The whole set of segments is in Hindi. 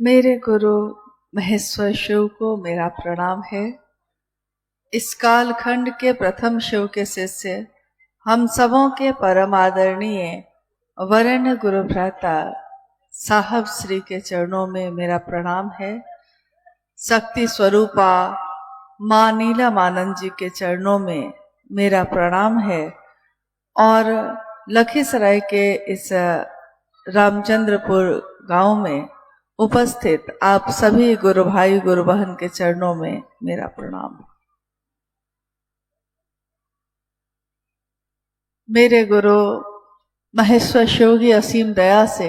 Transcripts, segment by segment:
मेरे गुरु महेश्वर शिव को मेरा प्रणाम है। इस कालखंड के प्रथम शिव के शिष्य हम सबों के परम आदरणीय वरेण्य गुरु भ्राता साहब श्री के चरणों में मेरा प्रणाम है। शक्ति स्वरूपा माँ नीलमानंद जी के चरणों में मेरा प्रणाम है। और लखीसराय के इस रामचंद्रपुर गांव में उपस्थित आप सभी गुरु भाई गुरु बहन के चरणों में मेरा प्रणाम। मेरे गुरु महेश्वर शिव की असीम दया से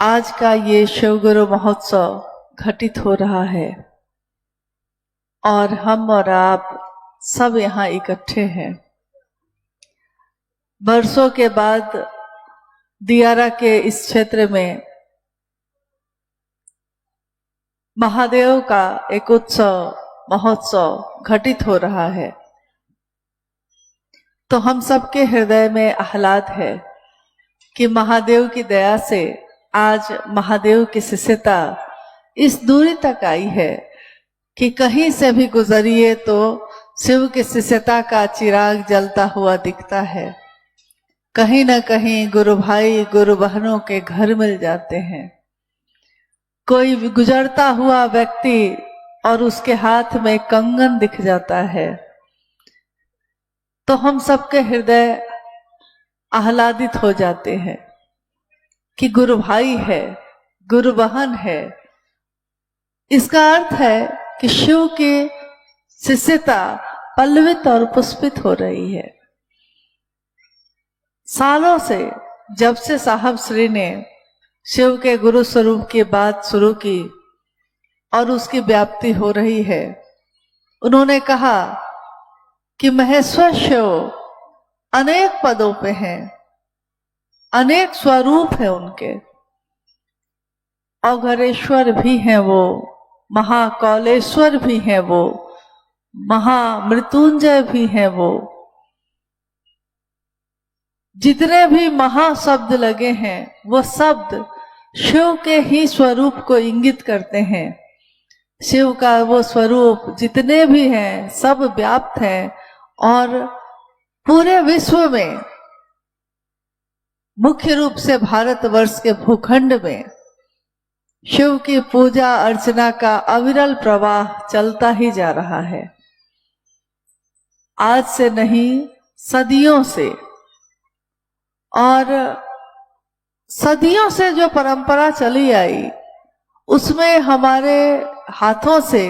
आज का ये शिव गुरु महोत्सव घटित हो रहा है और हम और आप सब यहाँ इकट्ठे हैं। बरसों के बाद दियारा के इस क्षेत्र में महादेव का एक उत्सव महोत्सव घटित हो रहा है, तो हम सबके हृदय में आह्लाद है कि महादेव की दया से आज महादेव की शिष्यता इस दूरी तक आई है कि कहीं से भी गुजरिए तो शिव की शिष्यता का चिराग जलता हुआ दिखता है। कहीं न कहीं गुरु भाई गुरु बहनों के घर मिल जाते हैं। कोई गुजरता हुआ व्यक्ति और उसके हाथ में कंगन दिख जाता है, तो हम सबके हृदय आह्लादित हो जाते हैं कि गुरु भाई है, गुरु बहन है। इसका अर्थ है कि शिव की शिष्यता पल्लवित और पुष्पित हो रही है। सालों से जब से साहब श्री ने शिव के गुरु स्वरूप की बात शुरू की और उसकी व्याप्ति हो रही है, उन्होंने कहा कि महेश्वर शिव अनेक पदों पे हैं, अनेक स्वरूप है उनके। अघरेश्वर भी हैं वो, महाकौलेश्वर भी हैं वो, महामृत्युंजय भी हैं वो। जितने भी महाशब्द लगे हैं वो शब्द शिव के ही स्वरूप को इंगित करते हैं। शिव का वो स्वरूप जितने भी हैं सब व्याप्त हैं और पूरे विश्व में मुख्य रूप से भारतवर्ष के भूखंड में शिव की पूजा अर्चना का अविरल प्रवाह चलता ही जा रहा है। आज से नहीं, सदियों से, और सदियों से जो परंपरा चली आई उसमें हमारे हाथों से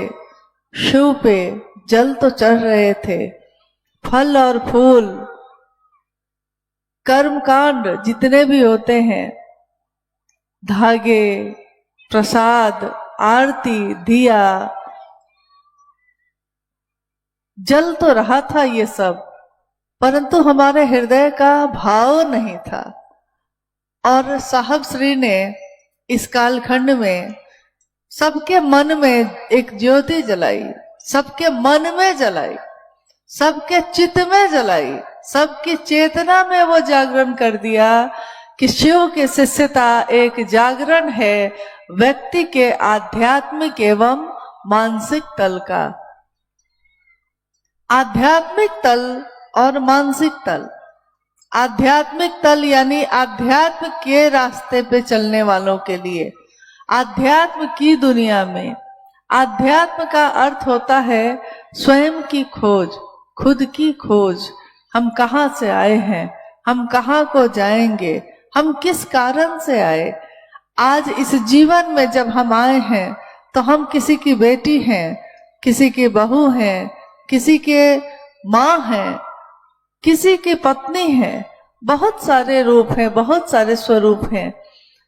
शिव पे जल तो चढ़ रहे थे, फल और फूल, कर्मकांड जितने भी होते हैं, धागे, प्रसाद, आरती, दिया, जल तो रहा था ये सब, परंतु हमारे हृदय का भाव नहीं था। और साहब श्री ने इस कालखंड में सबके मन में एक ज्योति जलाई, सबके मन में जलाई, सबके चित्त में जलाई, सबकी चेतना में वो जागरण कर दिया कि शिव की शिष्यता एक जागरण है व्यक्ति के आध्यात्मिक एवं मानसिक तल का। आध्यात्मिक तल और मानसिक तल। आध्यात्मिक तल यानी आध्यात्म के रास्ते पे चलने वालों के लिए, आध्यात्म की दुनिया में। आध्यात्म का अर्थ होता है स्वयं की खोज, खुद की खोज। हम कहाँ से आए हैं, हम कहाँ को जाएंगे, हम किस कारण से आए। आज इस जीवन में जब हम आए हैं तो हम किसी की बेटी हैं, किसी की बहू हैं, किसी के माँ हैं, किसी की पत्नी है। बहुत सारे रूप हैं, बहुत सारे स्वरूप हैं,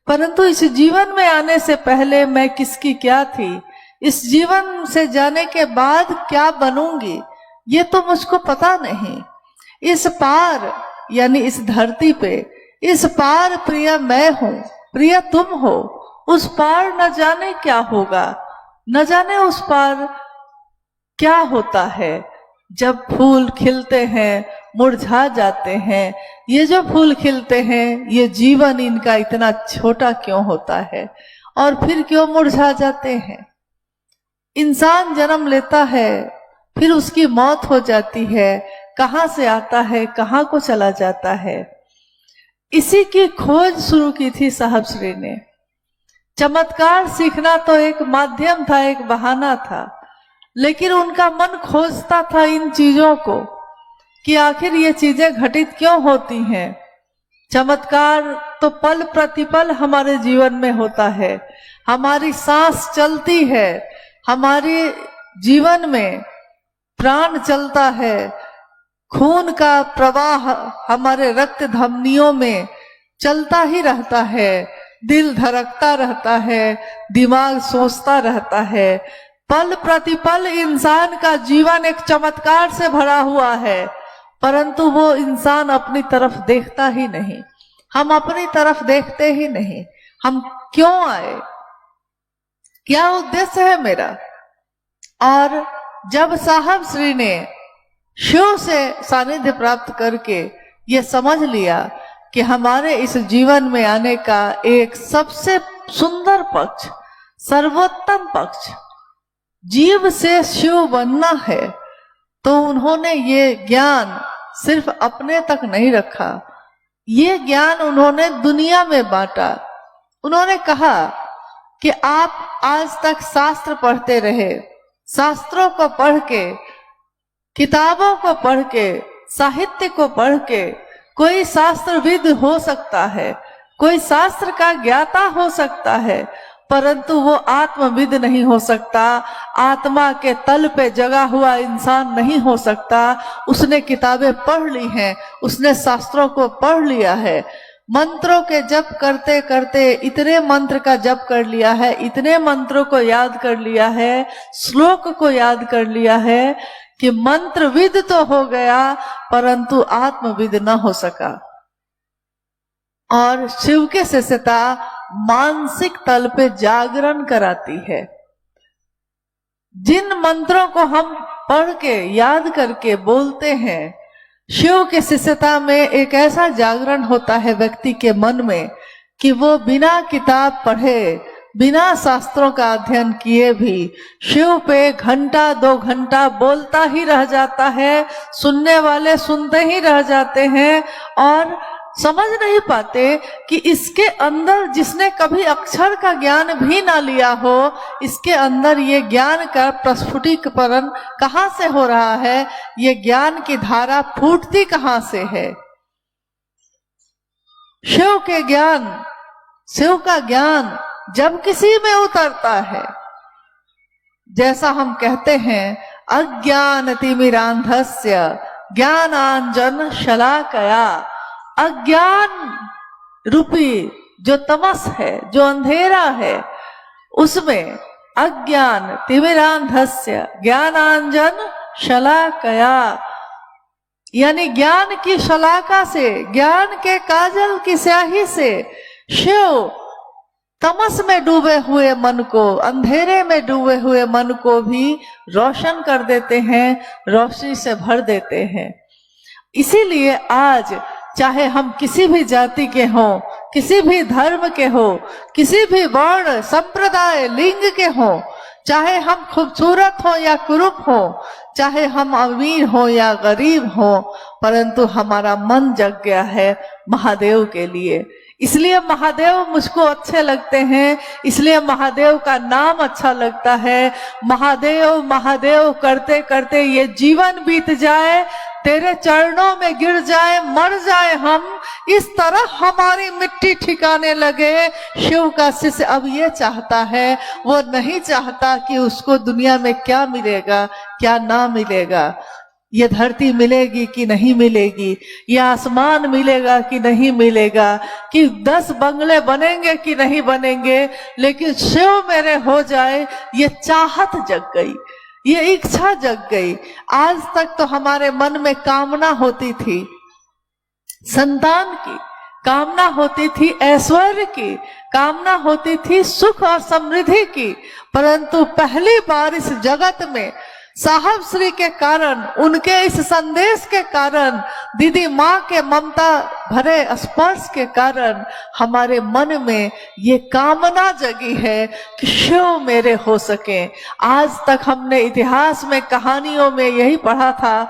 परंतु इस जीवन में आने से पहले मैं किसकी क्या थी, इस जीवन से जाने के बाद क्या बनूंगी, ये तो मुझको पता नहीं। इस पार यानी इस धरती पे, इस पार प्रिय मैं हूं, प्रिय तुम हो। उस पार न जाने क्या होगा, न जाने उस पार क्या होता है। जब फूल खिलते हैं मुरझा जाते हैं, ये जो फूल खिलते हैं ये जीवन इनका इतना छोटा क्यों होता है, और फिर क्यों मुरझा जाते हैं। इंसान जन्म लेता है, फिर उसकी मौत हो जाती है, कहाँ से आता है, कहाँ को चला जाता है। इसी की खोज शुरू की थी साहब श्री ने। चमत्कार सीखना तो एक माध्यम था, एक बहाना था, लेकिन उनका मन खोजता था इन चीजों को कि आखिर ये चीजें घटित क्यों होती हैं। चमत्कार तो पल प्रतिपल हमारे जीवन में होता है। हमारी सांस चलती है, हमारे जीवन में प्राण चलता है, खून का प्रवाह हमारे रक्त धमनियों में चलता ही रहता है, दिल धड़कता रहता है, दिमाग सोचता रहता है। पल प्रतिपल इंसान का जीवन एक चमत्कार से भरा हुआ है, परंतु वो इंसान अपनी तरफ देखता ही नहीं। हम अपनी तरफ देखते ही नहीं। हम क्यों आए, क्या उद्देश्य है मेरा। और जब साहब श्री ने शिव से सानिध्य प्राप्त करके ये समझ लिया कि हमारे इस जीवन में आने का एक सबसे सुंदर पक्ष, सर्वोत्तम पक्ष जीव से शिव बनना है, तो उन्होंने ये ज्ञान सिर्फ अपने तक नहीं रखा, ये ज्ञान उन्होंने दुनिया में बांटा। उन्होंने कहा कि आप आज तक शास्त्र पढ़ते रहे, शास्त्रों को पढ़ के, किताबों को पढ़ के, साहित्य को पढ़ के कोई शास्त्रविद हो सकता है, कोई शास्त्र का ज्ञाता हो सकता है, परंतु वो आत्मविद नहीं हो सकता, आत्मा के तल पे जगा हुआ इंसान नहीं हो सकता। उसने किताबें पढ़ ली हैं, उसने शास्त्रों को पढ़ लिया है, मंत्रों के जप करते करते इतने मंत्र का जप कर लिया है, इतने मंत्रों को याद कर लिया है, श्लोक को याद कर लिया है कि मंत्रविद तो हो गया परंतु आत्मविद न हो सका। और शिव के शिष्यता मानसिक तल पे जागरण कराती है। जिन मंत्रों को हम पढ़ के याद करके बोलते हैं, शिव के शिष्यता में एक ऐसा जागरण होता है व्यक्ति के मन में कि वो बिना किताब पढ़े, बिना शास्त्रों का अध्ययन किए भी शिव पे घंटा 2 घंटा बोलता ही रह जाता है, सुनने वाले सुनते ही रह जाते हैं और समझ नहीं पाते कि इसके अंदर, जिसने कभी अक्षर का ज्ञान भी ना लिया हो, इसके अंदर ये ज्ञान का प्रस्फुटीकरण कहाँ से हो रहा है, ये ज्ञान की धारा फूटती कहाँ से है। शिव के ज्ञान, शिव का ज्ञान जब किसी में उतरता है, जैसा हम कहते हैं अज्ञान तिमिरांधस्य ज्ञानांजन शलाकया, अज्ञान रूपी जो तमस है, जो अंधेरा है, उसमें अज्ञान तिमिरांधस्य ज्ञानांजन शलाकया, यानी ज्ञान की शलाका से, ज्ञान के काजल की स्याही से शिव तमस में डूबे हुए मन को, अंधेरे में डूबे हुए मन को भी रोशन कर देते हैं, रोशनी से भर देते हैं। इसीलिए आज चाहे हम किसी भी जाति के हों, किसी भी धर्म के हो, किसी भी वर्ण संप्रदाय लिंग के हों, चाहे हम खूबसूरत हो या कुरूप हो, चाहे हम अमीर हो या गरीब हो, परंतु हमारा मन जग गया है महादेव के लिए। इसलिए महादेव मुझको अच्छे लगते हैं, इसलिए महादेव का नाम अच्छा लगता है। महादेव महादेव करते करते ये जीवन बीत जाए, तेरे चरणों में गिर जाए, मर जाए हम, इस तरह हमारी मिट्टी ठिकाने लगे। शिव का शिष्य अब ये चाहता है, वो नहीं चाहता कि उसको दुनिया में क्या मिलेगा क्या ना मिलेगा, ये धरती मिलेगी कि नहीं मिलेगी, ये आसमान मिलेगा कि नहीं मिलेगा, कि 10 बंगले बनेंगे कि नहीं बनेंगे, लेकिन शिव मेरे हो जाए, ये चाहत जग गई, ये इच्छा जग गई। आज तक तो हमारे मन में कामना होती थी, संतान की कामना होती थी, ऐश्वर्य की कामना होती थी, सुख और समृद्धि की, परंतु पहली बार इस जगत में साहब श्री के कारण, उनके इस संदेश के कारण, दीदी माँ के ममता भरे स्पर्श के कारण हमारे मन में ये कामना जगी है कि शिव मेरे हो सके। आज तक हमने इतिहास में, कहानियों में यही पढ़ा था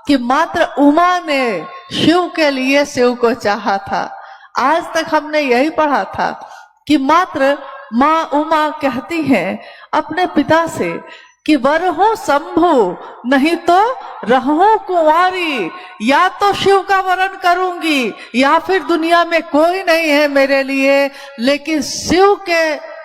कि मात्र उमा ने शिव के लिए शिव को चाहा था। आज तक हमने यही पढ़ा था कि मात्र माँ उमा कहती हैं अपने पिता से कि वर हो शंभु नहीं तो रहूं कुंवारी, या तो शिव का वरण करूंगी या फिर दुनिया में कोई नहीं है मेरे लिए। लेकिन शिव के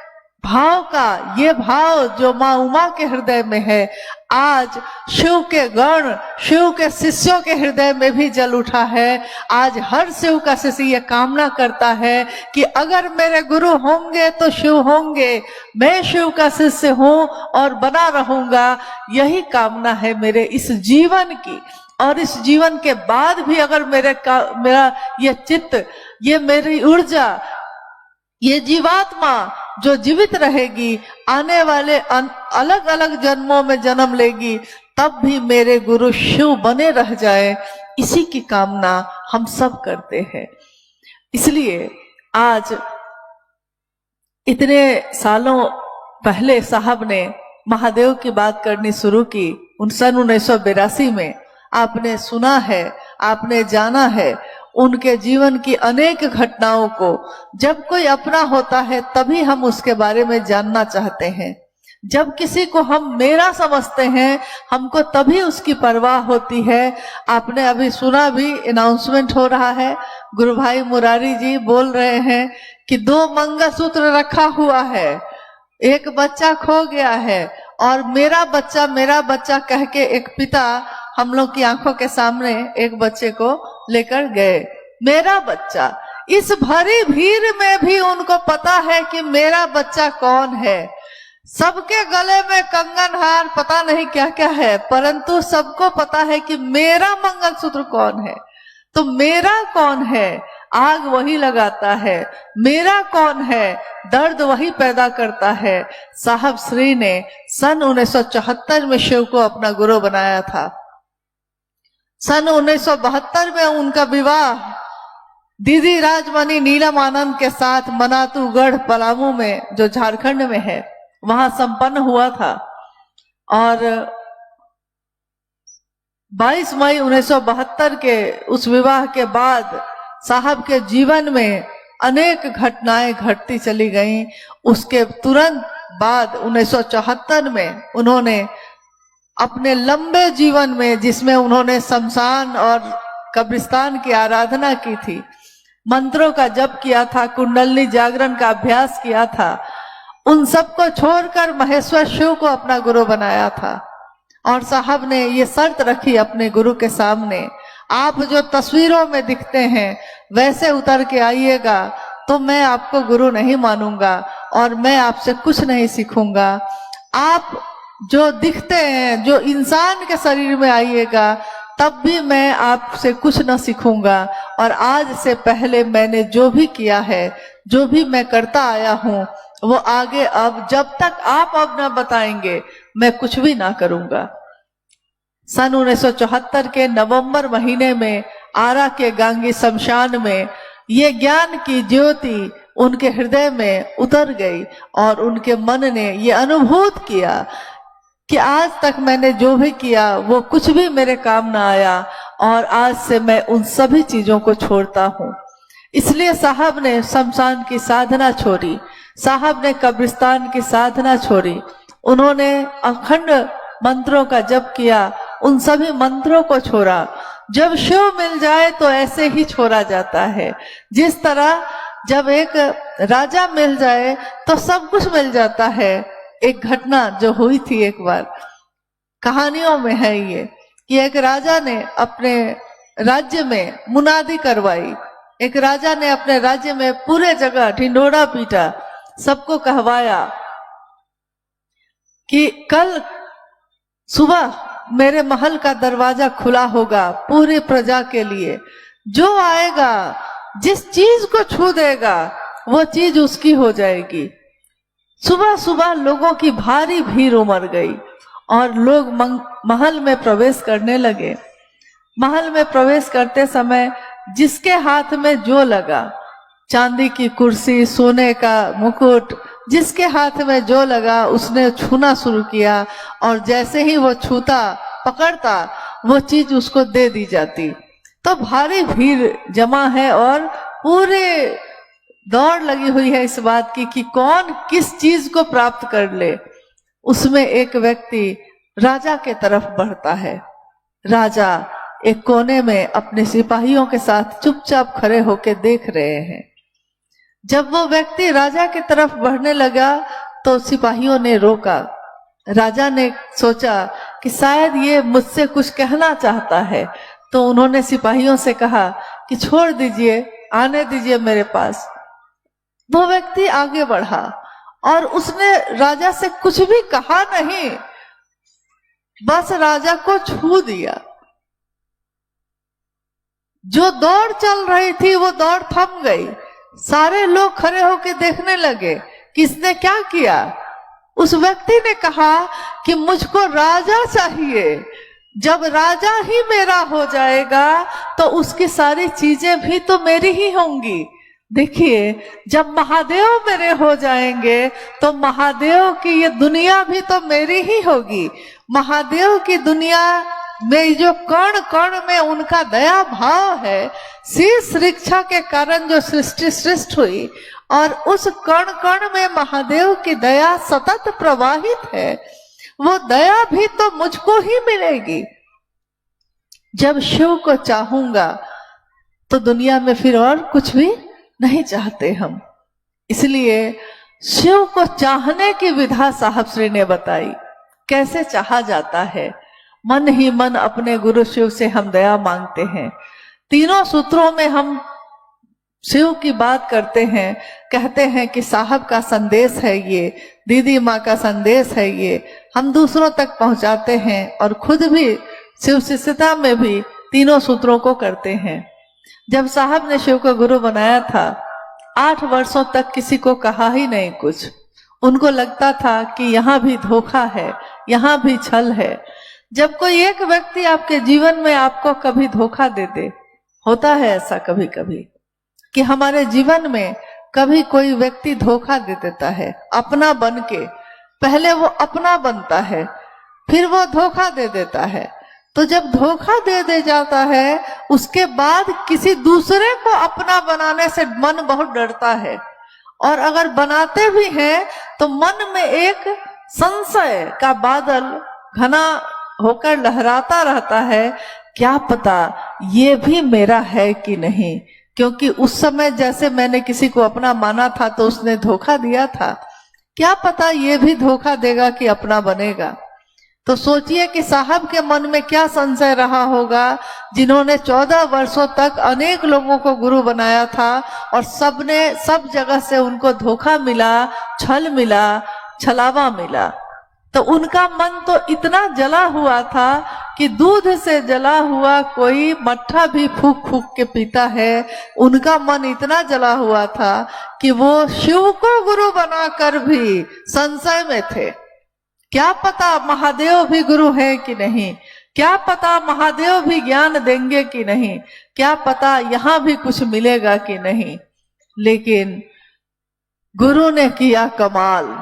भाव का, ये भाव जो माँ उमा के हृदय में है, आज शिव के गण, शिव के शिष्यों के हृदय में भी जल उठा है। आज हर शिव का शिष्य ये कामना करता है कि अगर मेरे गुरु होंगे तो शिव होंगे, मैं शिव का शिष्य हूँ और बना रहूंगा। यही कामना है मेरे इस जीवन की, और इस जीवन के बाद भी अगर मेरा ये चित्त, ये मेरी ऊर्जा, ये जीवात्मा जो जीवित रहेगी, आने वाले अलग अलग जन्मों में जन्म लेगी, तब भी मेरे गुरु शिव बने रह जाए, इसी की कामना हम सब करते हैं। इसलिए आज इतने सालों पहले साहब ने महादेव की बात करनी शुरू की, सन 1982 में। आपने सुना है, आपने जाना है उनके जीवन की अनेक घटनाओं को। जब कोई अपना होता है तभी हम उसके बारे में जानना चाहते हैं। जब किसी को हम मेरा समझते हैं, हमको तभी उसकी परवाह होती है। आपने अभी सुना भी, अनाउंसमेंट हो रहा है, गुरु भाई मुरारी जी बोल रहे हैं कि 2 मंगलसूत्र रखा हुआ है, एक बच्चा खो गया है, और मेरा बच्चा कह के एक पिता हम लोग की आंखों के सामने एक बच्चे को लेकर गए। मेरा बच्चा, इस भरी भीड़ में भी उनको पता है कि मेरा बच्चा कौन है। सबके गले में कंगन हार पता नहीं क्या क्या है, परंतु सबको पता है कि मेरा मंगलसूत्र कौन है। तो मेरा कौन है, आग वही लगाता है। मेरा कौन है, दर्द वही पैदा करता है। साहब श्री ने सन 1974 में शिव को अपना गुरु बनाया था। सन 1972 में उनका विवाह दीदी राजमणि नीलम आनंद के साथ मनातूगढ़ पलामू में, जो झारखंड में है, वहां संपन्न हुआ था। और 22 मई 1972 के उस विवाह के बाद साहब के जीवन में अनेक घटनाएं घटती चली गईं। उसके तुरंत बाद 1974 में उन्होंने अपने लंबे जीवन में, जिसमें उन्होंने शमशान और कब्रिस्तान की आराधना की थी, मंत्रों का जप किया था, कुंडलनी जागरण का अभ्यास किया था, उन सबको छोड़कर महेश्वर शिव को अपना गुरु बनाया था। और साहब ने ये शर्त रखी अपने गुरु के सामने, आप जो तस्वीरों में दिखते हैं वैसे उतर के आइएगा तो मैं आपको गुरु नहीं मानूंगा और मैं आपसे कुछ नहीं सीखूंगा। आप जो दिखते हैं, जो इंसान के शरीर में आइएगा, तब भी मैं आपसे कुछ न सीखूंगा। और आज से पहले मैंने जो भी किया है, जो भी मैं करता आया हूँ, वो आगे अब जब तक आप अब न बताएंगे मैं कुछ भी ना करूंगा। सन 1974 के नवंबर महीने में आरा के गांगी शमशान में ये ज्ञान की ज्योति उनके हृदय में उतर गई और उनके मन ने ये अनुभूत किया कि आज तक मैंने जो भी किया वो कुछ भी मेरे काम ना आया, और आज से मैं उन सभी चीजों को छोड़ता हूँ। इसलिए साहब ने शमशान की साधना छोड़ी, साहब ने कब्रिस्तान की साधना छोड़ी, उन्होंने अखंड मंत्रों का जप किया, उन सभी मंत्रों को छोड़ा। जब शिव मिल जाए तो ऐसे ही छोड़ा जाता है, जिस तरह जब एक राजा मिल जाए तो सब कुछ मिल जाता है। एक घटना जो हुई थी एक बार, कहानियों में है ये, कि एक राजा ने अपने राज्य में मुनादी करवाई। एक राजा ने अपने राज्य में पूरे जगह ढिंढोरा पीटा, सबको कहवाया कि कल सुबह मेरे महल का दरवाजा खुला होगा पूरी प्रजा के लिए। जो आएगा, जिस चीज को छू देगा, वो चीज उसकी हो जाएगी। सुबह सुबह लोगों की भारी भीड़ उमड़ गई और लोग महल में प्रवेश करने लगे। महल में प्रवेश करते समय जिसके हाथ में जो लगा, चांदी की कुर्सी, सोने का मुकुट, जिसके हाथ में जो लगा उसने छूना शुरू किया, और जैसे ही वो छूता पकड़ता वो चीज उसको दे दी जाती। तो भारी भीड़ जमा है और पूरे दौड़ लगी हुई है इस बात की कि कौन किस चीज को प्राप्त कर ले। उसमें एक व्यक्ति राजा के तरफ बढ़ता है। राजा एक कोने में अपने सिपाहियों के साथ चुपचाप खड़े होकर देख रहे हैं। जब वो व्यक्ति राजा की तरफ बढ़ने लगा तो सिपाहियों ने रोका। राजा ने सोचा कि शायद ये मुझसे कुछ कहना चाहता है, तो उन्होंने सिपाहियों से कहा कि छोड़ दीजिए, आने दीजिए मेरे पास। वो व्यक्ति आगे बढ़ा और उसने राजा से कुछ भी कहा नहीं, बस राजा को छू दिया। जो दौड़ चल रही थी वो दौड़ थम गई। सारे लोग खड़े होकर देखने लगे किसने क्या किया। उस व्यक्ति ने कहा कि मुझको राजा चाहिए, जब राजा ही मेरा हो जाएगा तो उसकी सारी चीजें भी तो मेरी ही होंगी। देखिए, जब महादेव मेरे हो जाएंगे तो महादेव की ये दुनिया भी तो मेरी ही होगी। महादेव की दुनिया में जो कण कण में उनका दया भाव है, शीर्ष रिक्षा के कारण जो सृष्टि सृष्टि हुई, और उस कण कण में महादेव की दया सतत प्रवाहित है, वो दया भी तो मुझको ही मिलेगी। जब शिव को चाहूंगा तो दुनिया में फिर और कुछ भी नहीं चाहते हम। इसलिए शिव को चाहने की विधा साहब श्री ने बताई, कैसे चाहा जाता है। मन ही मन अपने गुरु शिव से हम दया मांगते हैं। तीनों सूत्रों में हम शिव की बात करते हैं, कहते हैं कि साहब का संदेश है ये, दीदी माँ का संदेश है ये, हम दूसरों तक पहुंचाते हैं और खुद भी शिव शिष्यता में भी तीनों सूत्रों को करते हैं। जब साहब ने शिव को गुरु बनाया था, 8 वर्षों तक किसी को कहा ही नहीं कुछ। उनको लगता था कि यहाँ भी धोखा है, यहाँ भी छल है। जब कोई एक व्यक्ति आपके जीवन में आपको कभी धोखा दे दे, होता है ऐसा कभी कभी कि हमारे जीवन में कभी कोई व्यक्ति धोखा दे देता है अपना बन के। पहले वो अपना बनता है, फिर वो धोखा दे देता है। तो जब धोखा दे जाता है, उसके बाद किसी दूसरे को अपना बनाने से मन बहुत डरता है, और अगर बनाते भी हैं तो मन में एक संशय का बादल घना होकर लहराता रहता है, क्या पता ये भी मेरा है कि नहीं। क्योंकि उस समय जैसे मैंने किसी को अपना माना था तो उसने धोखा दिया था, क्या पता ये भी धोखा देगा कि अपना बनेगा। तो सोचिए कि साहब के मन में क्या संशय रहा होगा, जिन्होंने 14 वर्षों तक अनेक लोगों को गुरु बनाया था और सब जगह से उनको धोखा मिला, छल मिला, छलावा मिला। तो उनका मन तो इतना जला हुआ था कि दूध से जला हुआ कोई मट्ठा भी फूक फूक के पीता है। उनका मन इतना जला हुआ था कि वो शिव को गुरु बनाकर भी संशय में थे। क्या पता महादेव भी गुरु है कि नहीं, क्या पता महादेव भी ज्ञान देंगे कि नहीं, क्या पता यहाँ भी कुछ मिलेगा कि नहीं। लेकिन गुरु ने किया कमाल,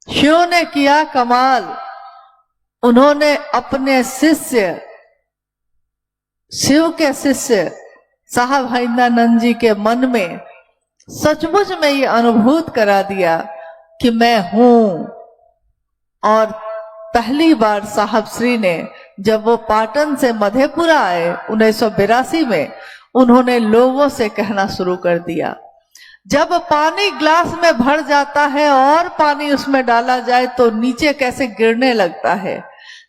शिव ने किया कमाल। उन्होंने अपने शिष्य, शिव के शिष्य साहब हरिंद्रानंद जी के मन में सचमुच में ये अनुभूत करा दिया कि मैं हूं। और पहली बार साहब श्री ने जब वो पाटन से मधेपुरा आए 1982 में, उन्होंने लोगों से कहना शुरू कर दिया, जब पानी ग्लास में भर जाता है और पानी उसमें डाला जाए तो नीचे कैसे गिरने लगता है।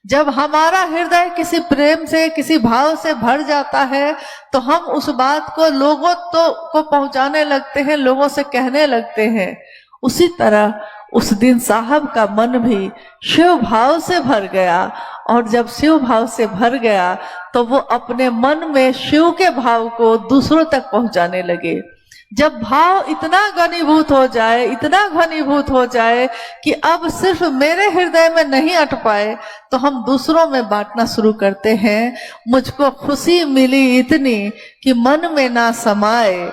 जब हमारा हृदय किसी प्रेम से, किसी भाव से भर जाता है तो हम उस बात को लोगों को पहुंचाने लगते हैं, लोगों से कहने लगते हैं। उसी तरह उस दिन साहब का मन भी शिव भाव से भर गया, और जब शिव भाव से भर गया तो वो अपने मन में शिव के भाव को दूसरों तक पहुंचाने लगे। जब भाव इतना घनीभूत हो जाए, इतना घनीभूत हो जाए कि अब सिर्फ मेरे हृदय में नहीं अट पाए, तो हम दूसरों में बांटना शुरू करते हैं। मुझको खुशी मिली इतनी कि मन में ना समाए,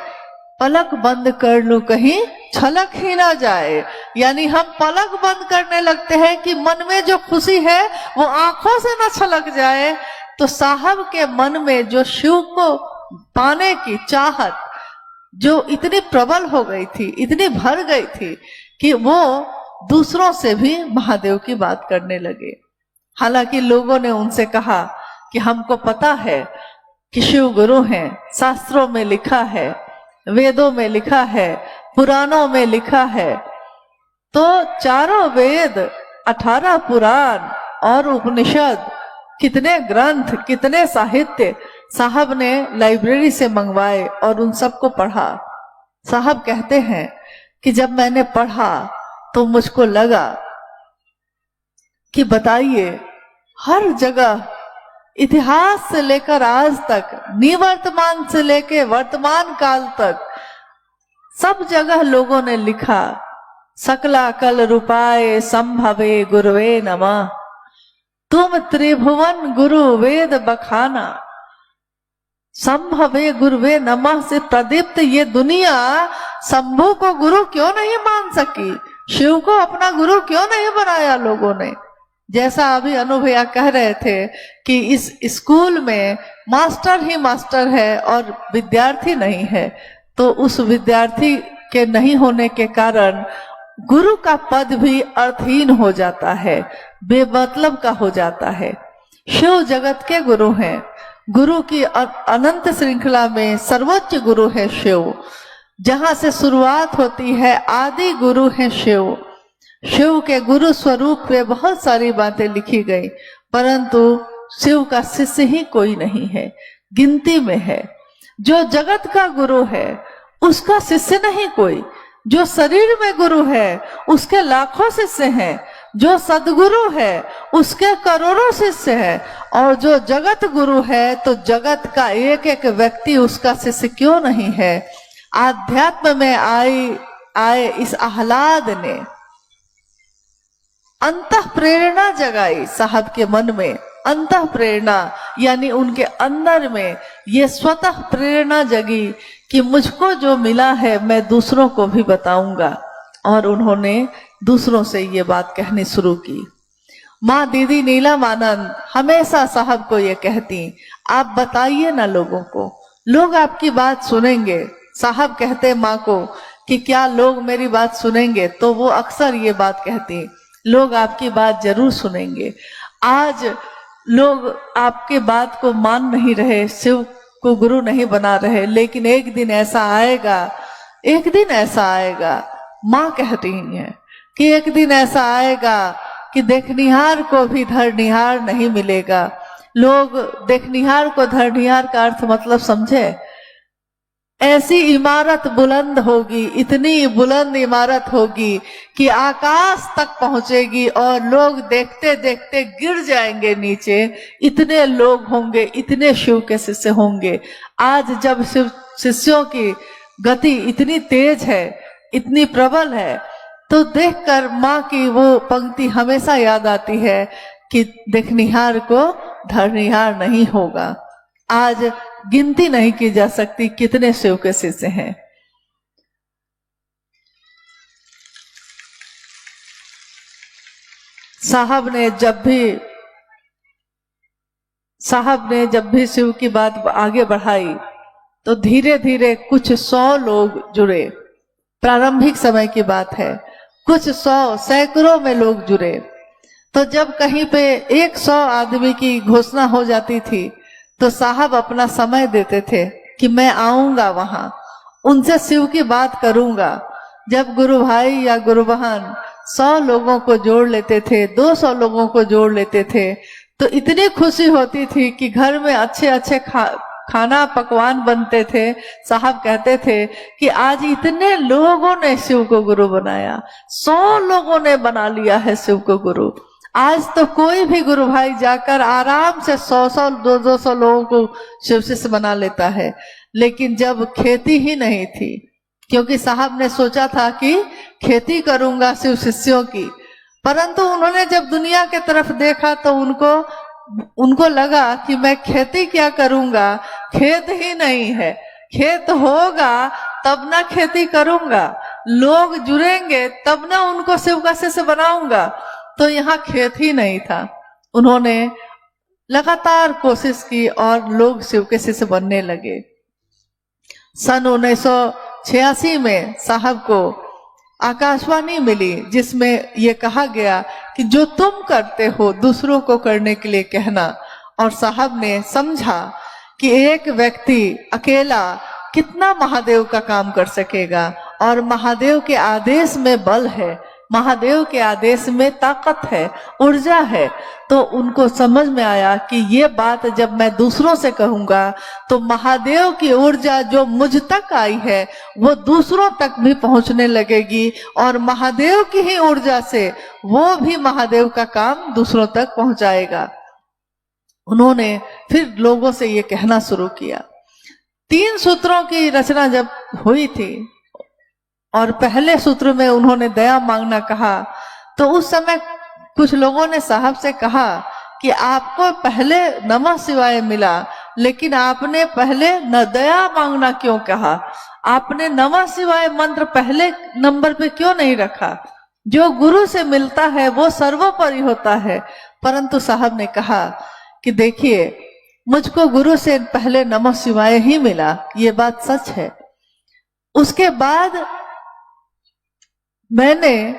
पलक बंद कर लूं कहीं छलक ही ना जाए। यानी हम पलक बंद करने लगते हैं कि मन में जो खुशी है वो आंखों से ना छलक जाए। तो साहब के मन में जो शिव को पाने की चाहत जो इतनी प्रबल हो गई थी, इतनी भर गई थी कि वो दूसरों से भी महादेव की बात करने लगे। हालांकि लोगों ने उनसे कहा कि हमको पता है कि शिव गुरु हैं, शास्त्रों में लिखा है, वेदों में लिखा है, पुराणों में लिखा है। तो चारों वेद, 18 पुराण और उपनिषद, कितने ग्रंथ, कितने साहित्य साहब ने लाइब्रेरी से मंगवाए और उन सबको पढ़ा। साहब कहते हैं कि जब मैंने पढ़ा तो मुझको लगा कि बताइए, हर जगह इतिहास से लेकर आज तक, निवर्तमान से लेकर वर्तमान काल तक, सब जगह लोगों ने लिखा, सकला कल रूपाय संभवे गुरुवे नमः, तुम त्रिभुवन गुरु वेद बखाना। संभवे गुरुवे नमः से प्रदीप्त ये दुनिया शंभु को गुरु क्यों नहीं मान सकी, शिव को अपना गुरु क्यों नहीं बनाया लोगों ने। जैसा अभी अनुभैया कह रहे थे कि इस स्कूल में मास्टर ही मास्टर है और विद्यार्थी नहीं है, तो उस विद्यार्थी के नहीं होने के कारण गुरु का पद भी अर्थहीन हो जाता है, बेमतलब का हो जाता है। शिव जगत के गुरु हैं। गुरु की अनंत श्रृंखला में सर्वोच्च गुरु है शिव। जहां से शुरुआत होती है, आदि गुरु है शिव। शिव के गुरु स्वरूप पे बहुत सारी बातें लिखी गई, परंतु शिव का शिष्य ही कोई नहीं है, गिनती में है। जो जगत का गुरु है उसका शिष्य नहीं कोई। जो शरीर में गुरु है उसके लाखों शिष्य हैं। जो सदगुरु है उसके करोड़ों शिष्य है। और जो जगत गुरु है तो जगत का एक एक व्यक्ति उसका शिष्य क्यों नहीं है। आध्यात्म में आए इस आह्लाद ने अंतः प्रेरणा जगाई साहब के मन में। अंतः प्रेरणा यानी उनके अंदर में ये स्वतः प्रेरणा जगी कि मुझको जो मिला है मैं दूसरों को भी बताऊंगा। और उन्होंने दूसरों से ये बात कहनी शुरू की। माँ दीदी नीलम आनंद हमेशा साहब को ये कहती, आप बताइए ना लोगों को, लोग आपकी बात सुनेंगे। साहब कहते माँ को कि क्या लोग मेरी बात सुनेंगे, तो वो अक्सर ये बात कहती, लोग आपकी बात जरूर सुनेंगे। आज लोग आपके बात को मान नहीं रहे, शिव को गुरु नहीं बना रहे, लेकिन एक दिन ऐसा आएगा, एक दिन ऐसा आएगा, माँ कह रही है कि एक दिन ऐसा आएगा कि देखनिहार को भी धरनिहार नहीं मिलेगा। लोग देखनिहार को धरनिहार का अर्थ मतलब समझे। ऐसी इमारत बुलंद होगी, इतनी बुलंद इमारत होगी कि आकाश तक पहुंचेगी और लोग देखते देखते गिर जाएंगे नीचे। इतने लोग होंगे, इतने शिव के शिष्य होंगे। आज जब शिव शिष्यों की गति इतनी तेज है, इतनी प्रबल है, तो देखकर माँ की वो पंक्ति हमेशा याद आती है कि देखनिहार को धरनिहार नहीं होगा। आज गिनती नहीं की जा सकती कितने शिव के शिष्य हैं। साहब ने जब भी शिव की बात आगे बढ़ाई तो धीरे धीरे कुछ 100 लोग जुड़े। प्रारंभिक समय की बात है, कुछ 100 सैकड़ों में लोग जुड़े। तो जब कहीं पे 100 आदमी की घोषणा हो जाती थी तो साहब अपना समय देते थे कि मैं आऊंगा वहां, उनसे शिव की बात करूंगा। जब गुरु भाई या गुरु बहन 100 लोगों को जोड़ लेते थे, 200 लोगों को जोड़ लेते थे, तो इतनी खुशी होती थी कि घर में अच्छे अच्छे खाना पकवान बनते थे। साहब कहते थे कि आज इतने लोगों ने शिव को गुरु बनाया, 100 लोगों ने बना लिया है शिव को गुरु। आज तो कोई भी गुरु भाई जाकर आराम से 100-100, 200 लोगों को शिव शिष्य बना लेता है। लेकिन जब खेती ही नहीं थी, क्योंकि साहब ने सोचा था कि खेती करूंगा शिव शिष्यों की, परंतु उन्होंने जब दुनिया के तरफ देखा तो उनको लगा कि मैं खेती क्या करूंगा, खेत ही नहीं है, खेत होगा तब ना खेती करूंगा, लोग जुड़ेंगे तब ना उनको शिव का शिष्य बनाऊंगा, तो यहाँ खेत ही नहीं था। उन्होंने लगातार कोशिश की और लोग शिव के शिष्य बनने लगे। सन 1986 में साहब को आकाशवाणी मिली जिसमें ये कहा गया कि जो तुम करते हो दूसरों को करने के लिए कहना, और साहब ने समझा कि एक व्यक्ति अकेला कितना महादेव का काम कर सकेगा, और महादेव के आदेश में बल है, महादेव के आदेश में ताकत है, ऊर्जा है। तो उनको समझ में आया कि ये बात जब मैं दूसरों से कहूंगा तो महादेव की ऊर्जा जो मुझ तक आई है वो दूसरों तक भी पहुंचने लगेगी, और महादेव की ही ऊर्जा से वो भी महादेव का काम दूसरों तक पहुंचाएगा। उन्होंने फिर लोगों से ये कहना शुरू किया। 3 सूत्रों की रचना जब हुई थी और पहले सूत्र में उन्होंने दया मांगना कहा, तो उस समय कुछ लोगों ने साहब से कहा कि आपको पहले नमः शिवाय मिला, लेकिन आपने पहले न दया मांगना क्यों कहा, आपने नमः शिवाय मंत्र पहले नंबर पे क्यों नहीं रखा, जो गुरु से मिलता है वो सर्वोपरि होता है। परंतु साहब ने कहा कि देखिए, मुझको गुरु से पहले नमः शिवाय ही मिला, ये बात सच है। उसके बाद मैंने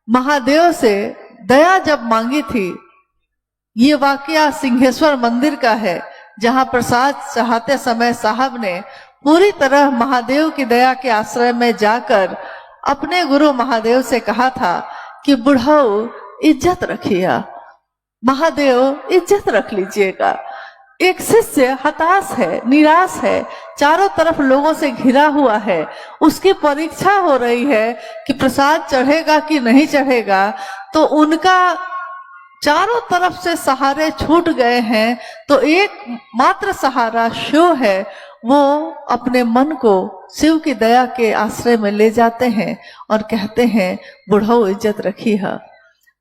महादेव से दया जब मांगी थी, ये वाकया सिंहेश्वर मंदिर का है, जहां प्रसाद चाहते समय साहब ने पूरी तरह महादेव की दया के आश्रय में जाकर अपने गुरु महादेव से कहा था कि बुढ़ाऊ इज्जत रखिए, महादेव इज्जत रख लीजिएगा। एक शिष्य हताश है, निराश है, चारों तरफ लोगों से घिरा हुआ है, उसकी परीक्षा हो रही है कि प्रसाद चढ़ेगा कि नहीं चढ़ेगा, तो उनका चारों तरफ से सहारे छूट गए हैं, तो एक मात्र सहारा शिव है। वो अपने मन को शिव की दया के आश्रय में ले जाते हैं और कहते हैं बुढ़ऊ इज्जत रखी है।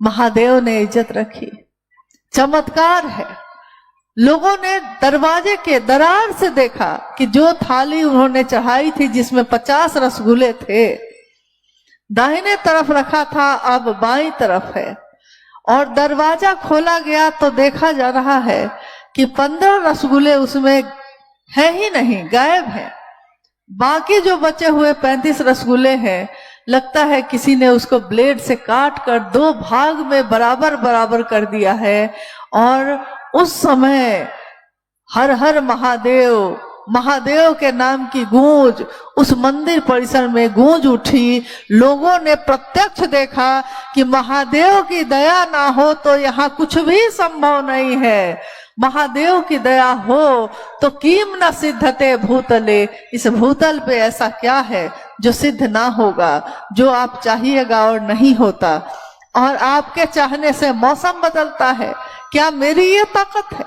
महादेव ने इज्जत रखी, चमत्कार है। लोगों ने दरवाजे के दरार से देखा कि जो थाली उन्होंने चढ़ाई थी जिसमें 50 रसगुल्ले थे, दाहिने तरफ रखा था, अब बाईं तरफ है, और दरवाजा खोला गया तो देखा जा रहा है कि 15 रसगुल्ले उसमें है ही नहीं, गायब है। बाकी जो बचे हुए 35 रसगुल्ले हैं, लगता है किसी ने उसको ब्लेड से काट कर 2 भाग में बराबर बराबर कर दिया है। और उस समय हर हर महादेव, महादेव के नाम की गूंज उस मंदिर परिसर में गूंज उठी। लोगों ने प्रत्यक्ष देखा कि महादेव की दया ना हो तो यहाँ कुछ भी संभव नहीं है, महादेव की दया हो तो किम न सिद्धते भूतले, इस भूतल पे ऐसा क्या है जो सिद्ध ना होगा, जो आप चाहिएगा और नहीं होता। और आपके चाहने से मौसम बदलता है। क्या मेरी ये ताकत है?